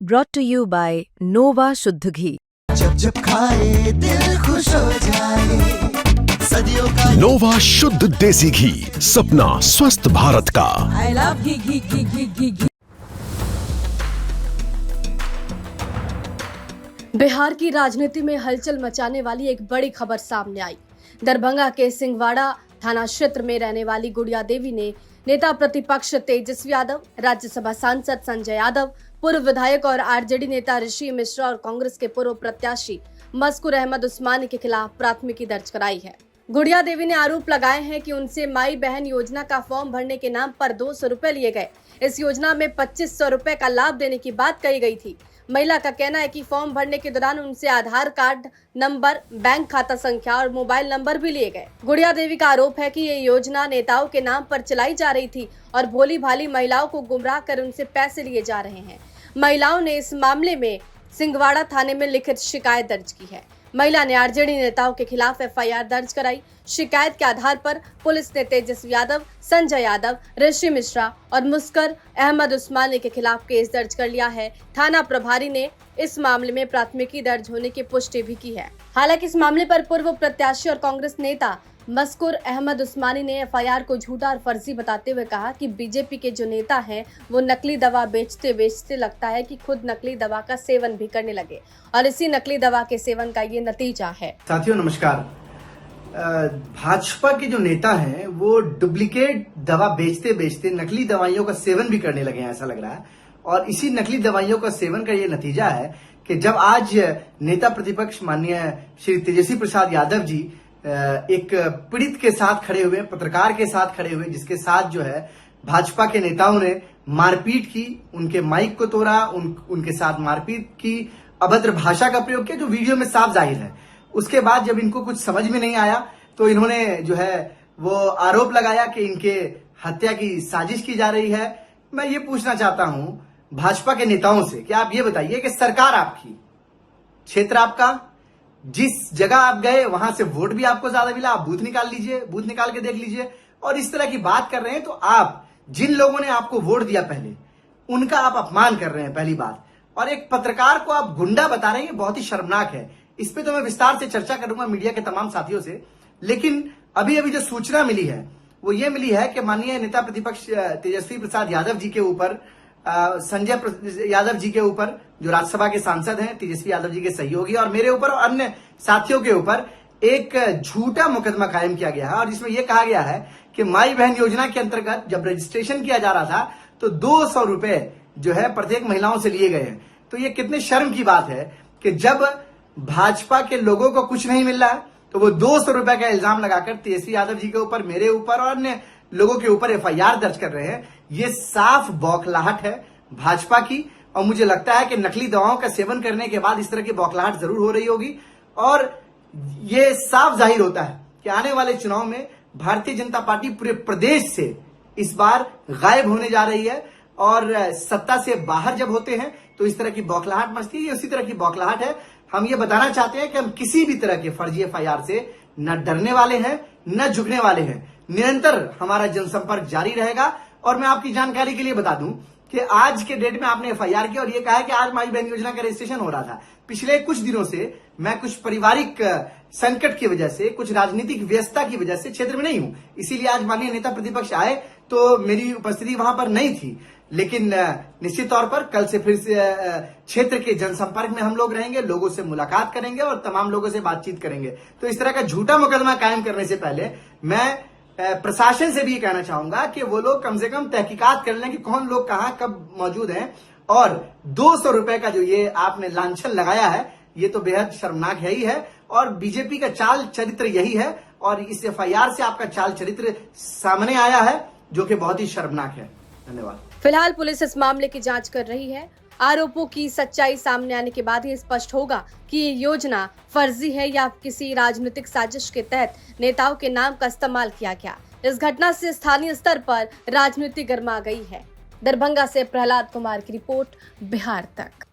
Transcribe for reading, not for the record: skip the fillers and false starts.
brought to you by Nova शुद्ध घी। जब जब खाए दिल खुश हो जाए, सदियों का नोवा शुद्ध देसी घी, सपना स्वस्थ भारत का। I love घी घी घी घी घी घी। बिहार की राजनीति में हलचल मचाने वाली एक बड़ी खबर सामने आई। दरभंगा के सिंहवाड़ा थाना क्षेत्र में रहने वाली गुड़िया देवी ने नेता प्रतिपक्ष तेजस्वी यादव, राज्यसभा सांसद संजय यादव, पूर्व विधायक और आरजेडी नेता ऋषि मिश्रा और कांग्रेस के पूर्व प्रत्याशी मस्कुर अहमद उस्मानी के खिलाफ प्राथमिकी दर्ज कराई है। गुड़िया देवी ने आरोप लगाए हैं कि उनसे माई बहन योजना का फॉर्म भरने के नाम पर 200 रुपए लिए गए। इस योजना में 2500 रुपए का लाभ देने की बात कही गई थी। महिला का कहना है कि फॉर्म भरने के दौरान उनसे आधार कार्ड नंबर, बैंक खाता संख्या और मोबाइल नंबर भी लिए गए। गुड़िया देवी का आरोप है कि ये योजना नेताओं के नाम पर चलाई जा रही थी और भोली भाली महिलाओं को गुमराह कर उनसे पैसे लिए जा रहे हैं। महिलाओं ने इस मामले में सिंहवाड़ा थाने में लिखित शिकायत दर्ज की है। महिला ने आरजेडी नेताओं के खिलाफ एफआईआर दर्ज कराई। शिकायत के आधार पर पुलिस ने तेजस्वी यादव, संजय यादव, ऋषि मिश्रा और मुस्कुर अहमद उस्मानी के खिलाफ केस दर्ज कर लिया है। थाना प्रभारी ने इस मामले में प्राथमिकी दर्ज होने की पुष्टि भी की है। हालांकि इस मामले पर पूर्व प्रत्याशी और कांग्रेस नेता मस्कुर अहमद उस्मानी ने एफआईआर को झूठा और फर्जी बताते हुए कहा कि बीजेपी के जो नेता हैं वो नकली दवा बेचते लगता है कि खुद नकली दवा का सेवन भी करने लगे और इसी नकली दवा के सेवन का ये नतीजा है। साथियों नमस्कार। भाजपा के जो नेता हैं वो डुप्लीकेट दवा बेचते नकली दवाइयों का सेवन भी करने लगे हैं, ऐसा लग रहा है। और इसी नकली दवाइयों का सेवन का ये नतीजा है कि जब आज नेता प्रतिपक्ष माननीय श्री तेजस्वी प्रसाद यादव जी एक पीड़ित के साथ खड़े हुए, पत्रकार के साथ खड़े हुए, जिसके साथ जो है भाजपा के नेताओं ने मारपीट की, उनके माइक को तोड़ा, उनके साथ मारपीट की, अभद्र भाषा का प्रयोग किया, जो वीडियो में साफ जाहिर है। उसके बाद जब इनको कुछ समझ में नहीं आया तो इन्होंने जो है वो आरोप लगाया कि इनके हत्या की साजिश की जा रही है। मैं ये पूछना चाहता हूं भाजपा के नेताओं से कि आप ये बताइए कि सरकार आपकी, क्षेत्र आपका, जिस जगह आप गए वहां से वोट भी आपको ज्यादा मिला, आप बूथ निकाल लीजिए, बूथ निकाल के देख लीजिए, और इस तरह की बात कर रहे हैं तो आप जिन लोगों ने आपको वोट दिया पहले, उनका आप अपमान कर रहे हैं, पहली बात। और एक पत्रकार को आप गुंडा बता रहे हैं, ये बहुत ही शर्मनाक है। इस पे तो मैं विस्तार से चर्चा करूंगा मीडिया के तमाम साथियों से, लेकिन अभी जो सूचना मिली है वो ये मिली है कि माननीय नेता प्रतिपक्ष तेजस्वी प्रसाद यादव जी के ऊपर, संजय यादव जी के ऊपर, जो राज्यसभा के सांसद हैं, तेजस्वी यादव जी के सहयोगी, और मेरे ऊपर और अन्य साथियों के ऊपर एक झूठा मुकदमा कायम किया गया है। और जिसमें यह कहा गया है कि माई बहन योजना के अंतर्गत जब रजिस्ट्रेशन किया जा रहा था तो 200 रुपए जो है प्रत्येक महिलाओं से लिए गए हैं। तो ये कितने शर्म की बात है कि जब भाजपा के लोगों को कुछ नहीं मिल रहा है तो वो 200 रुपए का इल्जाम लगाकर तेजस्वी यादव जी के ऊपर, मेरे ऊपर और अन्य लोगों के ऊपर एफआईआर दर्ज कर रहे हैं। ये साफ बौखलाहट है भाजपा की, और मुझे लगता है कि नकली दवाओं का सेवन करने के बाद इस तरह की बौखलाहट जरूर हो रही होगी। और ये साफ जाहिर होता है कि आने वाले चुनाव में भारतीय जनता पार्टी पूरे प्रदेश से इस बार गायब होने जा रही है, और सत्ता से बाहर जब होते हैं तो इस तरह की बौखलाहट मचती है। ये उसी तरह की बौखलाहट है। हम ये बताना चाहते हैं कि हम किसी भी तरह के फर्जी एफआईआर से न डरने वाले हैं, न झुकने वाले हैं। निरंतर हमारा जनसंपर्क जारी रहेगा। और मैं आपकी जानकारी के लिए बता दूं कि आज के डेट में आपने एफआईआर किया और ये कहा है कि आज माई बहन योजना का रजिस्ट्रेशन हो रहा था। पिछले कुछ दिनों से मैं कुछ पारिवारिक संकट की वजह से, कुछ राजनीतिक व्यस्तता की वजह से क्षेत्र में नहीं हूं, इसीलिए आज माननीय नेता प्रतिपक्ष आए तो मेरी उपस्थिति वहां पर नहीं थी। लेकिन निश्चित तौर पर कल से फिर से क्षेत्र के जनसंपर्क में हम लोग रहेंगे, लोगों से मुलाकात करेंगे और तमाम लोगों से बातचीत करेंगे। तो इस तरह का झूठा मुकदमा कायम करने से पहले मैं प्रशासन से भी कहना चाहूंगा कि वो लोग कम से कम तहकीकात कर लें कि कौन लोग कहां कब मौजूद हैं। और 200 रुपए का जो ये आपने लांछन लगाया है, ये तो बेहद शर्मनाक है ही है। और बीजेपी का चाल चरित्र यही है, और इस एफआईआर से आपका चाल चरित्र सामने आया है, जो कि बहुत ही शर्मनाक है। धन्यवाद। फिलहाल पुलिस इस मामले की जांच कर रही है। आरोपों की सच्चाई सामने आने के बाद ही स्पष्ट होगा कि ये योजना फर्जी है या किसी राजनीतिक साजिश के तहत नेताओं के नाम का इस्तेमाल किया गया। इस घटना से स्थानीय स्तर पर राजनीति गर्मा गई है। दरभंगा से प्रहलाद कुमार की रिपोर्ट, बिहार तक।